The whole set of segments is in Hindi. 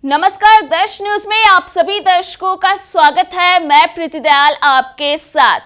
नमस्कार, दर्श न्यूज में आप सभी दर्शकों का स्वागत है। मैं प्रीति दयाल आपके साथ।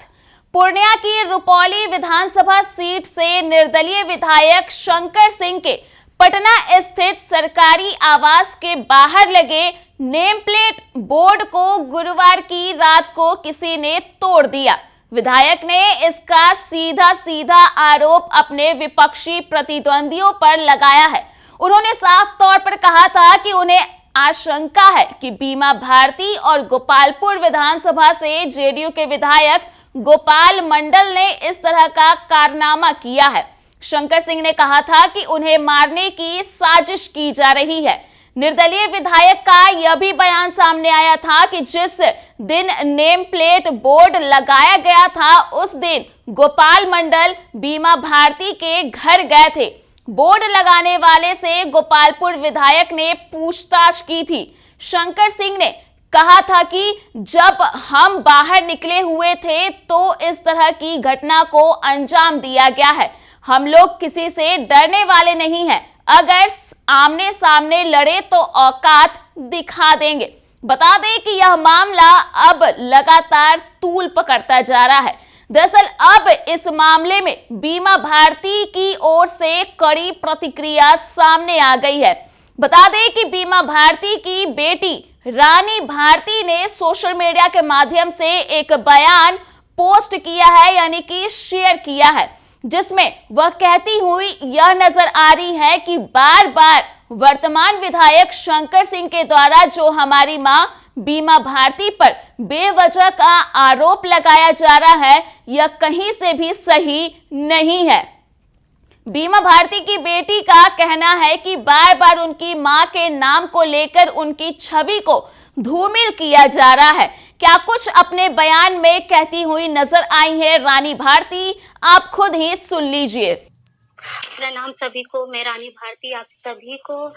पूर्णिया की रुपौली विधानसभा सीट से निर्दलीय विधायक शंकर सिंह के पटना स्थित सरकारी आवास के बाहर लगे नेम प्लेट बोर्ड को गुरुवार की रात को किसी ने तोड़ दिया। विधायक ने इसका सीधा आरोप अपने विपक्षी प्रतिद्वंदियों पर लगाया है। उन्होंने साफ तौर पर कहा था कि उन्हें आशंका है कि बीमा भारती और गोपालपुर विधानसभा से जेडीयू के विधायक गोपाल मंडल ने इस तरह का कारनामा किया है। शंकर सिंह ने कहा था कि उन्हें मारने की साजिश की जा रही है। निर्दलीय विधायक का यह भी बयान सामने आया था कि जिस दिन नेम प्लेट बोर्ड लगाया गया था उस दिन गोपाल मंडल बीमा भारती के घर गए थे। बोर्ड लगाने वाले से गोपालपुर विधायक ने पूछताछ की थी। शंकर सिंह ने कहा था कि जब हम बाहर निकले हुए थे तो इस तरह की घटना को अंजाम दिया गया है। हम लोग किसी से डरने वाले नहीं हैं। अगर आमने सामने लड़े तो औकात दिखा देंगे। बता दें कि यह मामला अब लगातार तूल पकड़ता जा रहा है। दरअसल अब इस मामले में बीमा भारती की ओर से कड़ी प्रतिक्रिया सामने आ गई है। बता दें कि बीमा भारती की बेटी रानी भारती ने सोशल मीडिया के माध्यम से एक बयान पोस्ट किया है, यानी कि शेयर किया है, जिसमें वह कहती हुई यह नजर आ रही है कि बार बार वर्तमान विधायक शंकर सिंह के द्वारा जो हमारी मां बीमा भारती पर बेवजह का आरोप लगाया जा रहा है यह कहीं से भी सही नहीं है। बीमा भारती की बेटी का कहना है कि बार बार उनकी मां के नाम को लेकर उनकी छवि को धूमिल किया जा रहा है। क्या कुछ अपने बयान में कहती हुई नजर आई है रानी भारती, आप खुद ही सुन लीजिए। प्रणाम सभी को, मैं रानी भारती आप सभी को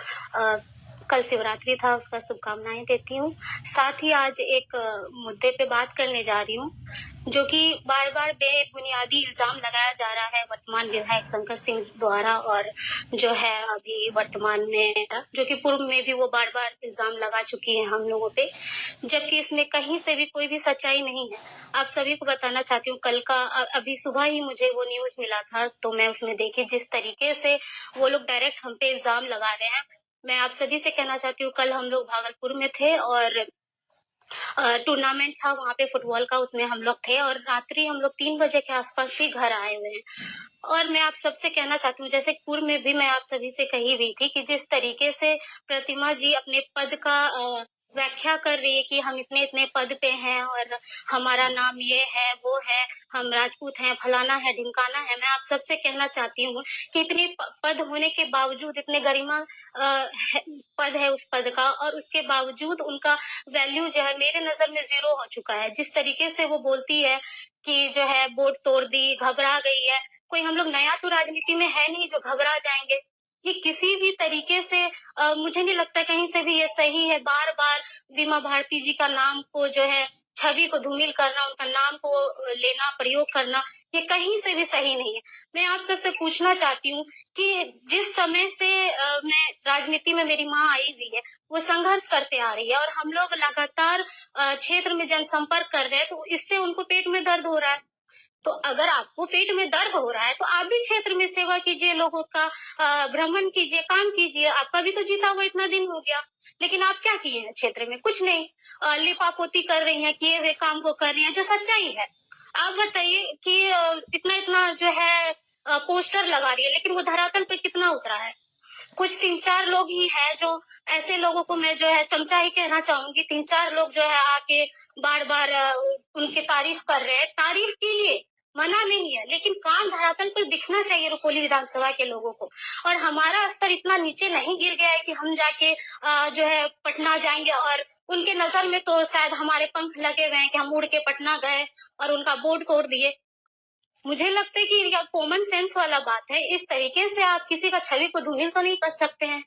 कल शिवरात्रि था उसका शुभकामनाएं देती हूँ। साथ ही आज एक मुद्दे पे बात करने जा रही हूँ जो कि बार बार बेबुनियादी इल्जाम लगाया जा रहा है वर्तमान विधायक शंकर सिंह द्वारा, और जो है अभी वर्तमान में जो कि पूर्व में भी वो बार बार इल्जाम लगा चुकी है हम लोगों पे, जबकि इसमें कहीं से भी कोई भी सच्चाई नहीं है। आप सभी को बताना चाहती हूँ, कल का अभी सुबह ही मुझे वो न्यूज मिला था तो मैं उसमें देखी जिस तरीके से वो लोग डायरेक्ट हम पे इल्जाम लगा रहे हैं। मैं आप सभी से कहना चाहती हूँ, कल हम लोग भागलपुर में थे और टूर्नामेंट था वहाँ पे फुटबॉल का, उसमें हम लोग थे और रात्रि हम लोग 3 बजे के आसपास ही घर आए हुए हैं। और मैं आप सबसे कहना चाहती हूँ, जैसे पूर्व में भी मैं आप सभी से कही हुई थी कि जिस तरीके से प्रतिमा जी अपने पद का व्याख्या कर रही है कि हम इतने इतने पद पे हैं और हमारा नाम ये है वो है, हम राजपूत हैं, फलाना है, ढिमकाना है। मैं आप सबसे कहना चाहती हूँ कि इतने पद होने के बावजूद, इतने गरिमा पद है उस पद का, और उसके बावजूद उनका वैल्यू जो है मेरे नजर में 0 हो चुका है। जिस तरीके से वो बोलती है कि जो है बोर्ड तोड़ दी, घबरा गई है। कोई हम लोग नया तो राजनीति में है नहीं जो घबरा जाएंगे। ये किसी भी तरीके से मुझे नहीं लगता कहीं से भी ये सही है। बार बार बीमा भारती जी का नाम को जो है छवि को धूमिल करना, उनका नाम को लेना, प्रयोग करना, ये कहीं से भी सही नहीं है। मैं आप सबसे पूछना चाहती हूँ कि जिस समय से मैं राजनीति में मेरी माँ आई हुई है वो संघर्ष करते आ रही है और हम लोग लगातार क्षेत्र में जनसंपर्क कर रहे हैं, तो इससे उनको पेट में दर्द हो रहा है। तो अगर आपको पेट में दर्द हो रहा है तो आप भी क्षेत्र में सेवा कीजिए, लोगों का भ्रमण कीजिए, काम कीजिए। आपका भी तो जीता हुआ इतना दिन हो गया, लेकिन आप क्या किए हैं क्षेत्र में? कुछ नहीं। लिपापोती कर रही हैं, किए हुए काम को कर रही हैं जो सच्चाई है। आप बताइए कि इतना इतना जो है पोस्टर लगा रही है, लेकिन वो धरातल पर कितना उतरा है? कुछ 3-4 लोग ही हैं जो ऐसे लोगों को मैं जो है चमचा ही कहना चाहूंगी। 3-4 लोग जो है आके बार बार उनकी तारीफ कर रहे हैं। तारीफ कीजिए, मना नहीं है, लेकिन काम धरातल पर दिखना चाहिए रुपौली विधानसभा के लोगों को। और हमारा स्तर इतना नीचे नहीं गिर गया है कि हम जाके जो है पटना जाएंगे और उनके नजर में तो शायद हमारे पंख लगे हुए हैं कि हम उड़ के पटना गए और उनका बोर्ड तोड़ दिए। मुझे लगता है कि यह कॉमन सेंस वाला बात है। इस तरीके से आप किसी का छवि को धूमिल तो नहीं कर सकते हैं।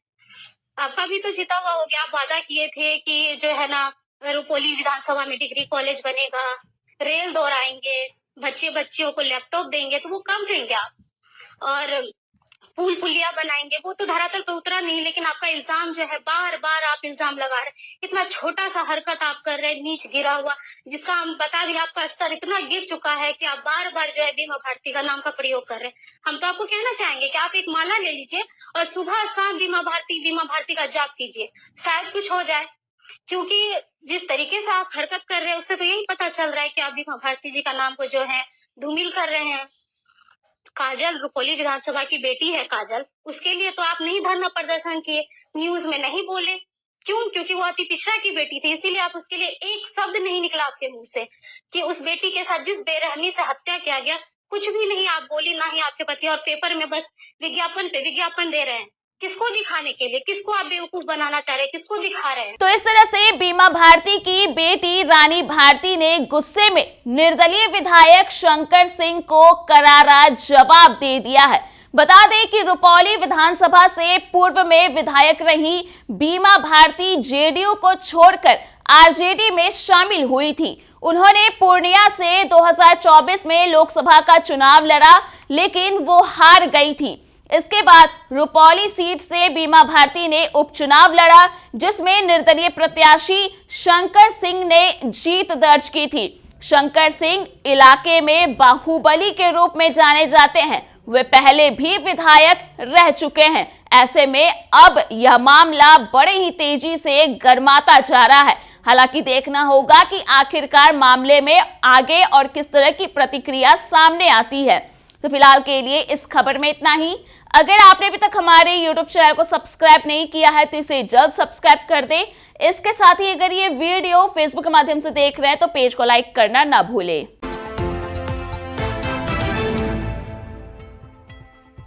आपका भी तो जीता हुआ हो गया। आप वादा किए थे कि जो है ना रुपौली विधानसभा में डिग्री कॉलेज बनेगा, रेल दोहराएंगे, बच्चे बच्चियों को लैपटॉप देंगे, तो वो कब देंगे आप? और पुल पुलिया बनाएंगे, वो तो धरातल पे उतरा नहीं, लेकिन आपका इल्जाम जो है बार बार आप इल्जाम लगा रहे हैं। इतना छोटा सा हरकत आप कर रहे हैं, नीच गिरा हुआ, जिसका हम बता भी आपका स्तर इतना गिर चुका है कि आप बार बार जो है बीमा भारती का नाम का प्रयोग कर रहे हैं। हम तो आपको कहना चाहेंगे कि आप एक माला ले लीजिए और सुबह शाम बीमा भारती का जाप कीजिए, शायद कुछ हो जाए। क्योंकि जिस तरीके से आप हरकत कर रहे हैं उससे तो यही पता चल रहा है कि आप बीमा भारती जी का नाम को जो है धूमिल कर रहे हैं। काजल रुपौली विधानसभा की बेटी है काजल, उसके लिए तो आप नहीं धरना प्रदर्शन किए, न्यूज में नहीं बोले। क्यों? क्योंकि वो अति पिछड़ा की बेटी थी, इसीलिए आप उसके लिए एक शब्द नहीं निकला आपके मुंह से कि उस बेटी के साथ जिस बेरहमी से हत्या किया गया, कुछ भी नहीं आप बोली, ना ही आपके पति, और पेपर में बस विज्ञापन पे विज्ञापन दे रहे हैं। किसको दिखाने के लिए? किसको आप बेवकूफ बनाना चाह रहे हैं? किसको दिखा रहे हैं? तो इस तरह से बीमा भारती की बेटी रानी भारती ने गुस्से में निर्दलीय विधायक शंकर सिंह को करारा जवाब दे दिया है। बता दें कि रुपौली विधानसभा से पूर्व में विधायक रही बीमा भारती जेडीयू को छोड़कर आरजेडी में शामिल हुई थी। उन्होंने पूर्णिया से 2024 में लोकसभा का चुनाव लड़ा, लेकिन वो हार गई थी। इसके बाद रुपौली सीट से बीमा भारती ने उपचुनाव लड़ा, जिसमें निर्दलीय प्रत्याशी शंकर सिंह ने जीत दर्ज की थी। शंकर सिंह इलाके में बाहुबली के रूप में जाने जाते हैं। वे पहले भी विधायक रह चुके हैं। ऐसे में अब यह मामला बड़े ही तेजी से गर्माता जा रहा है। हालांकि देखना होगा कि आखिरकार मामले में आगे और किस तरह की प्रतिक्रिया सामने आती है। तो फिलहाल के लिए इस खबर में इतना ही। अगर आपने अभी तक हमारे YouTube चैनल को सब्सक्राइब नहीं किया है तो इसे जल्द सब्सक्राइब कर दें। इसके साथ ही अगर ये वीडियो Facebook के माध्यम से देख रहे हैं तो पेज को लाइक करना ना भूलें।